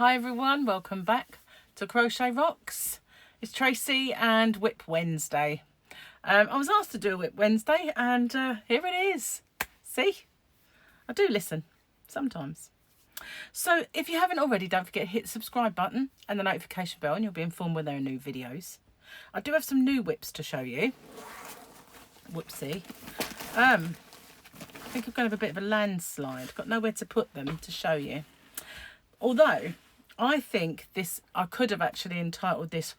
Hi everyone, welcome back to Crochetrocks. It's Tracy and WIP Wednesday. I was asked to do a WIP Wednesday and here it is. See? I do listen sometimes. So if you haven't already, don't forget to hit the subscribe button and the notification bell and you'll be informed when there are new videos. I do have some new WIPs to show you. Whoopsie. I think I'm going to have a bit of a landslide. Got nowhere to put them to show you. Although, I think this, I could have actually entitled this,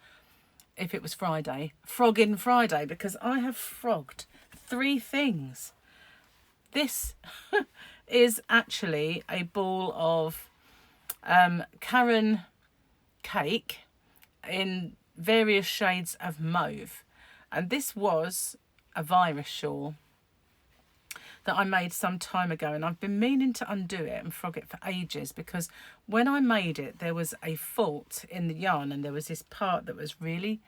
if it was Friday, Froggin Friday, because I have frogged 3 things. This is actually a ball of Karen cake in various shades of mauve. And this was a virus shawl that I made some time ago, and I've been meaning to undo it and frog it for ages, because when I made it there was a fault in the yarn and there was this part that was really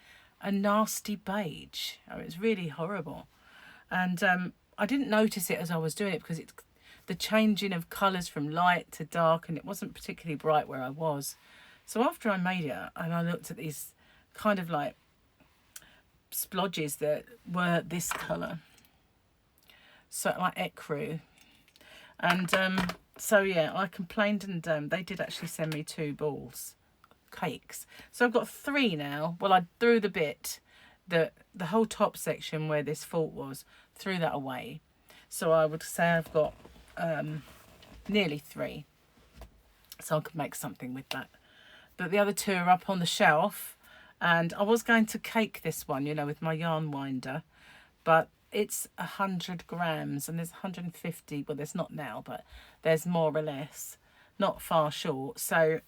a nasty beige. Oh, it was really horrible, and I didn't notice it as I was doing it because it's the changing of colours from light to dark, and it wasn't particularly bright where I was. So after I made it and I looked at these kind of like splodges that were this colour, so like ecru, and so yeah, I complained, and they did actually send me 2 balls cakes. So I've got 3 now. Well, I threw the bit that the whole top section where this fault was, threw that away, so I would say I've got nearly 3, so I could make something with that. But the other 2 are up on the shelf, and I was going to cake this one, you know, with my yarn winder, but it's 100 grams and there's 150, well there's not now, but there's more or less not far short, so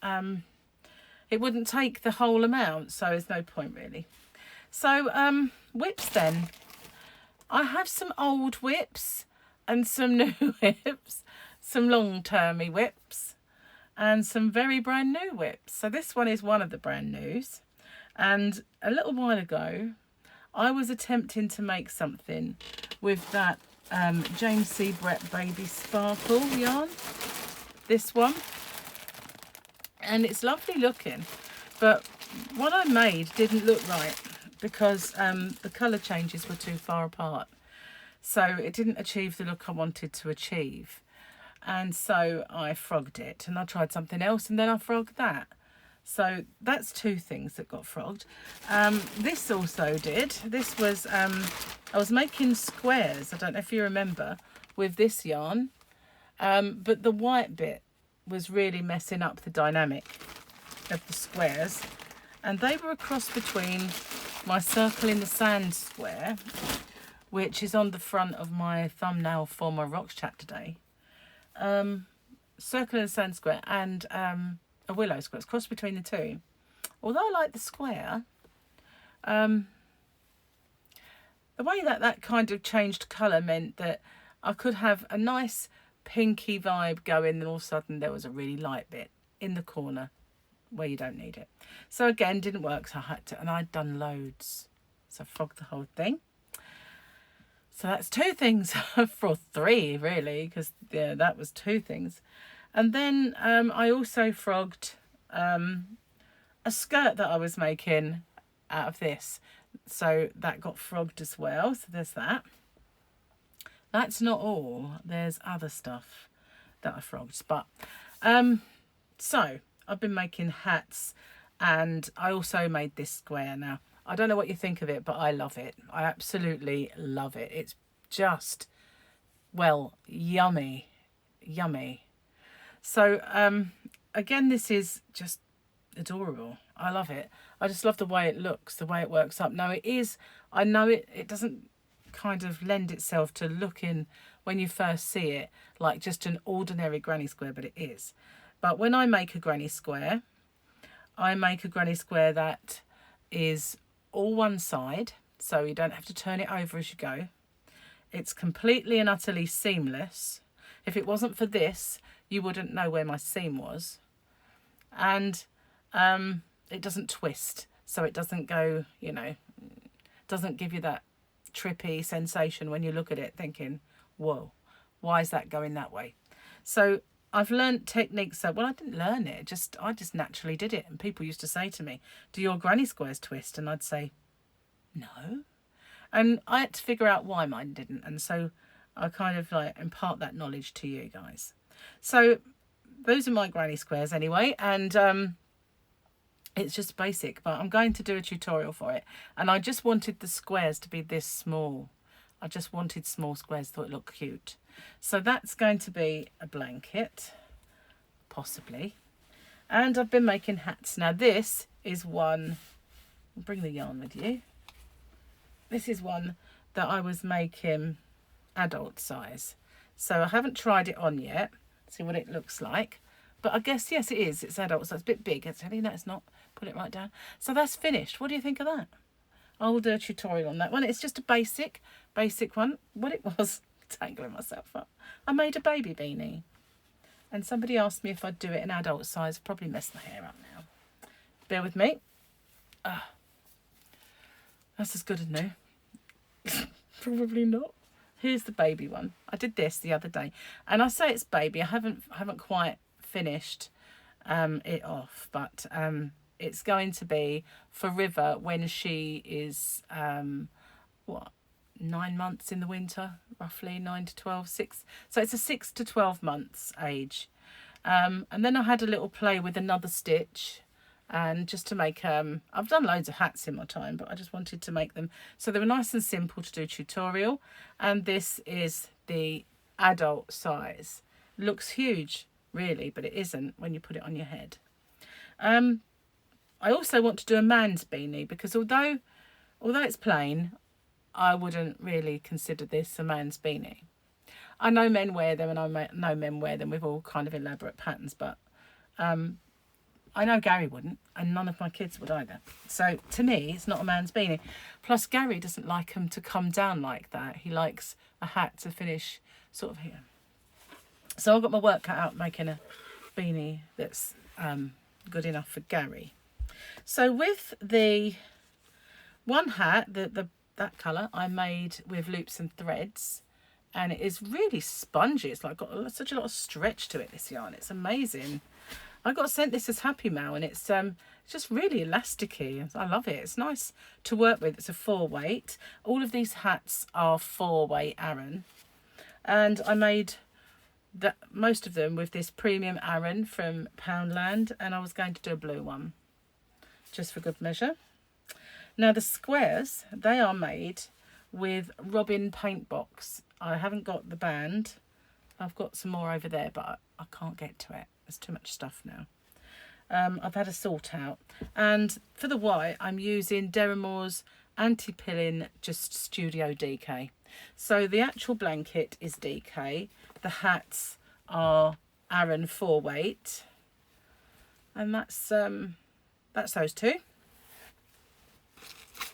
it wouldn't take the whole amount, so there's no point really. So WIPs then. I have some old WIPs and some new WIPs, some long-termy WIPs and some very brand new WIPs. So this one is one of the brand news, and a little while ago I was attempting to make something with that James C. Brett Baby Sparkle yarn, this one, and it's lovely looking, but what I made didn't look right because the colour changes were too far apart, so it didn't achieve the look I wanted to achieve, and so I frogged it, and I tried something else and then I frogged that. So that's 2 things that got frogged. This also did. This was, I was making squares, I don't know if you remember, with this yarn. But the white bit was really messing up the dynamic of the squares. And they were a cross between my Circle in the Sand square, which is on the front of my thumbnail for my Rocks Chapter Day. Circle in the Sand square and a Willow square. It's crossed between the 2. Although I like the square, the way that kind of changed colour meant that I could have a nice pinky vibe going, and all of a sudden there was a really light bit in the corner where you don't need it. So again, didn't work, so I had to, and I'd done loads, so I frogged the whole thing. So that's 2 things for 3 really, because yeah, that was 2 things. And then I also frogged a skirt that I was making out of this. So that got frogged as well. So there's that. That's not all. There's other stuff that I frogged. But so I've been making hats, and I also made this square. Now, I don't know what you think of it, but I love it. I absolutely love it. It's just, well, yummy. Yummy. So again, this is just adorable. I love it. I just love the way it looks, the way it works up. Now it is, I know it doesn't kind of lend itself to looking when you first see it like just an ordinary granny square, but it is. But when I make a granny square, I make a granny square that is all one side, so you don't have to turn it over as you go. It's completely and utterly seamless. If it wasn't for this, you wouldn't know where my seam was, and it doesn't twist, so it doesn't go, you know, doesn't give you that trippy sensation when you look at it thinking, whoa, why is that going that way? So I've learnt techniques. So, well, I didn't learn it. I just naturally did it. And people used to say to me, do your granny squares twist? And I'd say, no. And I had to figure out why mine didn't. And so I kind of like impart that knowledge to you guys. So those are my granny squares anyway. And it's just basic, but I'm going to do a tutorial for it. And I just wanted the squares to be this small. I just wanted small squares, thought it looked cute. So that's going to be a blanket, possibly. And I've been making hats. Now this is one, I'll bring the yarn with you. This is one that I was making adult size. So I haven't tried it on yet, see what it looks like. But I guess, yes, it is. It's adult, so it's a bit big. Actually, no, it's not. Put it right down. So that's finished. What do you think of that? I will do a tutorial on that one. It's just a basic one. What it was, tangling myself up. I made a baby beanie. And somebody asked me if I'd do it in adult size. Probably messed my hair up now. Bear with me. That's as good as new. Probably not. Here's the baby one. I did this the other day. And I say it's baby. I haven't quite finished it off. But it's going to be for River when she is, 9 months in the winter, roughly 9 to 12, 6. So it's a 6 to 12 months age. And then I had a little play with another stitch. And just to make, I've done loads of hats in my time, but I just wanted to make them. So they were nice and simple to do tutorial. And this is the adult size. Looks huge, really, but it isn't when you put it on your head. I also want to do a man's beanie because although it's plain, I wouldn't really consider this a man's beanie. I know men wear them and I know men wear them with all kind of elaborate patterns, but I know Gary wouldn't, and none of my kids would either. So to me, it's not a man's beanie. Plus, Gary doesn't like them to come down like that. He likes a hat to finish sort of here. So I've got my work cut out making a beanie that's good enough for Gary. So with the one hat, that colour, I made with loops and threads. And it is really spongy. It's like got such a lot of stretch to it, this yarn. It's amazing. I got sent this as Happy Mail, and it's just really elasticy. I love it. It's nice to work with. It's a 4-weight. All of these hats are 4-weight Aran, and I made most of them with this premium Aran from Poundland, and I was going to do a blue one, just for good measure. Now the squares, they are made with Robin paint box. I haven't got the band. I've got some more over there, but I can't get to it. There's too much stuff now. I've had a sort out. And for the white, I'm using Deramore's Anti-Pilling Just Studio DK. So the actual blanket is DK. The hats are Aran 4-weight. And that's those two.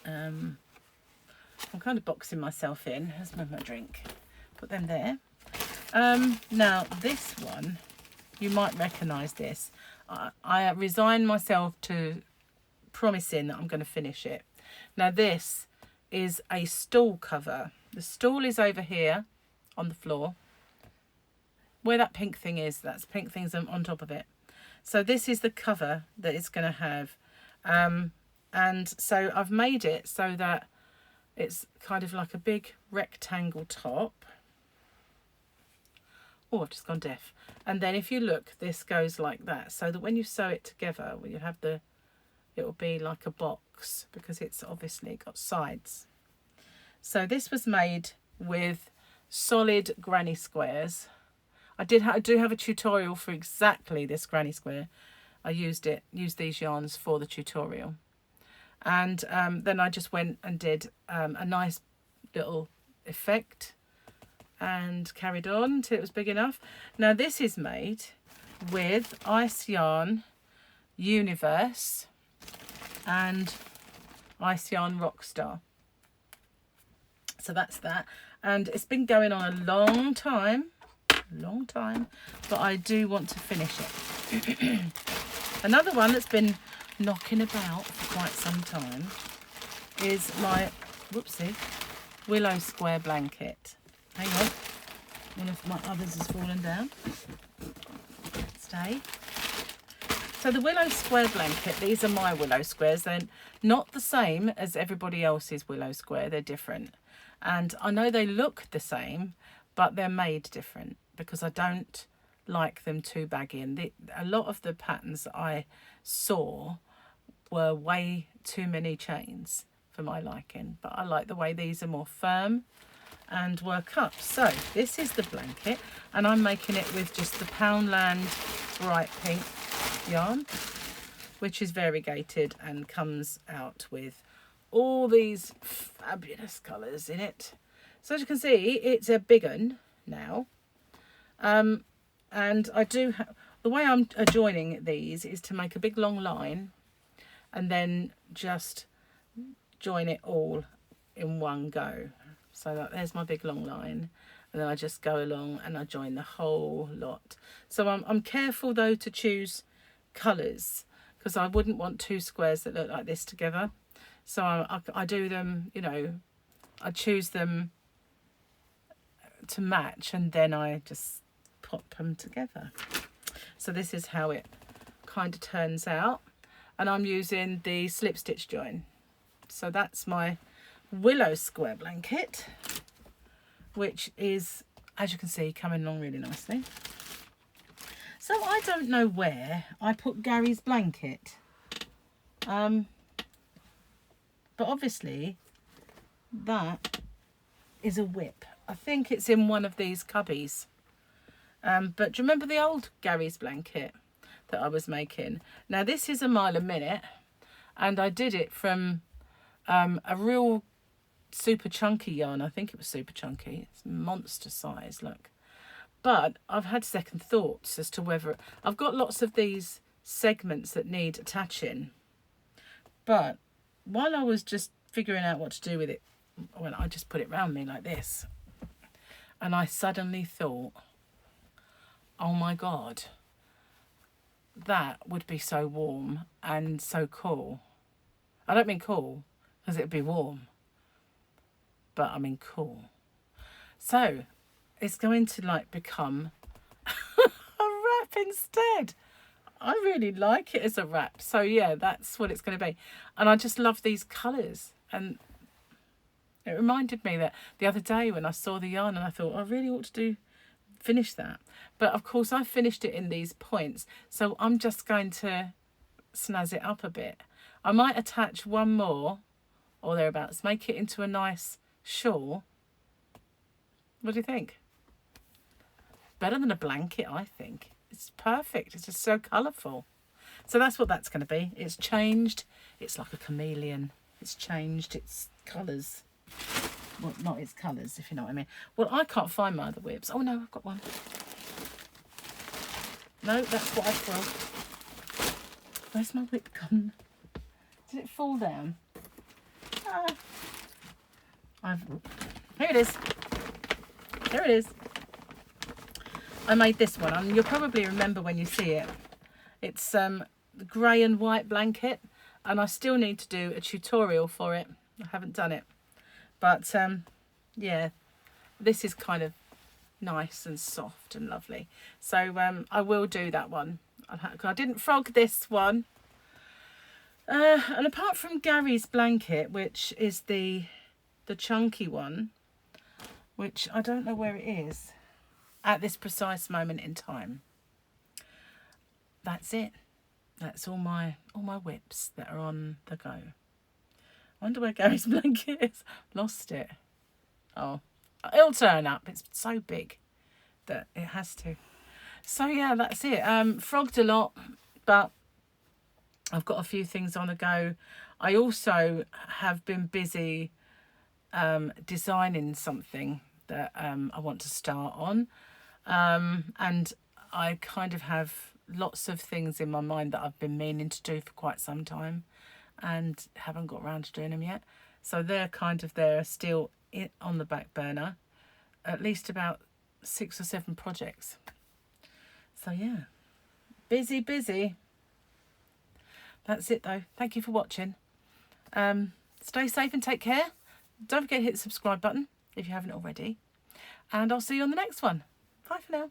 I'm kind of boxing myself in. Let's move my drink. Put them there. Now this one, you might recognise this. I resign myself to promising that I'm going to finish it. Now this is a stool cover. The stool is over here on the floor. Where that pink thing is, that's pink things on top of it. So this is the cover that it's going to have. And so I've made it so that it's kind of like a big rectangle top. Oh, I've just gone deaf. And then if you look, this goes like that. So that when you sew it together, you have it will be like a box because it's obviously got sides. So this was made with solid granny squares. I do have a tutorial for exactly this granny square. I used these yarns for the tutorial. And then I just went and did a nice little effect and carried on until it was big enough. Now this is made with Ice Yarn Universe and Ice Yarn Rockstar. So that's that. And it's been going on a long time, but I do want to finish it. Another one that's been knocking about for quite some time is my Willow square blanket. Hang on, one of my others has fallen down. Wednesday. So the Willow square blanket, these are my Willow squares. They're not the same as everybody else's Willow square. They're different. And I know they look the same, but they're made different because I don't like them too baggy. And a lot of the patterns that I saw were way too many chains for my liking. But I like the way these are more firm and work up. So this is the blanket, and I'm making it with just the Poundland bright pink yarn, which is variegated and comes out with all these fabulous colours in it. So as you can see, it's a big one now, and I do have, the way I'm adjoining these is to make a big long line and then just join it all in one go. So that, there's my big long line, and then I just go along and I join the whole lot. So I'm careful though to choose colours, because I wouldn't want two squares that look like this together. So I do them, you know, I choose them to match, and then I just pop them together. So this is how it kind of turns out, and I'm using the slip stitch join. So that's my Willow square blanket, which is, as you can see, coming along really nicely. So I don't know where I put Gary's blanket, but obviously that is a WIP. I think it's in one of these cubbies. But do you remember the old Gary's blanket that I was making? Now this is a mile a minute, and I did it from a real super chunky yarn. I think it was super chunky. It's monster size, look. But I've had second thoughts as to whether, I've got lots of these segments that need attaching, but while I was just figuring out what to do with it, well, I just put it round me like this, and I suddenly thought, oh my god, that would be so warm and so cool. I don't mean cool because it'd be warm, but I mean cool. So it's going to like become a wrap instead. I really like it as a wrap. So yeah, that's what it's going to be. And I just love these colours. And it reminded me that the other day when I saw the yarn, and I thought, I really ought to finish that. But of course I finished it in these points. So I'm just going to snazz it up a bit. I might attach one more or thereabouts, make it into a nice shawl. What do you think? Better than a blanket, I think. It's perfect. It's just so colourful. So that's what that's going to be. It's changed. It's like a chameleon. It's changed its colours. Well, not its colours, if you know what I mean. Well, I can't find my other WIPs. Oh, no, I've got one. No, that's what I threw. Where's my WIP gone? Did it fall down? Here it is. There it is. I made this one, and you'll probably remember when you see it. It's the grey and white blanket, and I still need to do a tutorial for it. I haven't done it, but yeah, this is kind of nice and soft and lovely. So I will do that one. I didn't frog this one. And apart from Gary's blanket, which is the chunky one, which I don't know where it is at this precise moment in time, that's it. That's all my WIPs that are on the go. I wonder where Gary's blanket is. Lost it. Oh, it'll turn up. It's so big that it has to. So yeah, that's it. Frogged a lot, but I've got a few things on the go. I also have been busy designing something that I want to start on. And I kind of have lots of things in my mind that I've been meaning to do for quite some time and haven't got around to doing them yet. So they're kind of there still on the back burner. At least about 6 or 7 projects. So yeah, busy. That's it though. Thank you for watching. Stay safe and take care. Don't forget to hit the subscribe button if you haven't already. And I'll see you on the next one. Bye for now.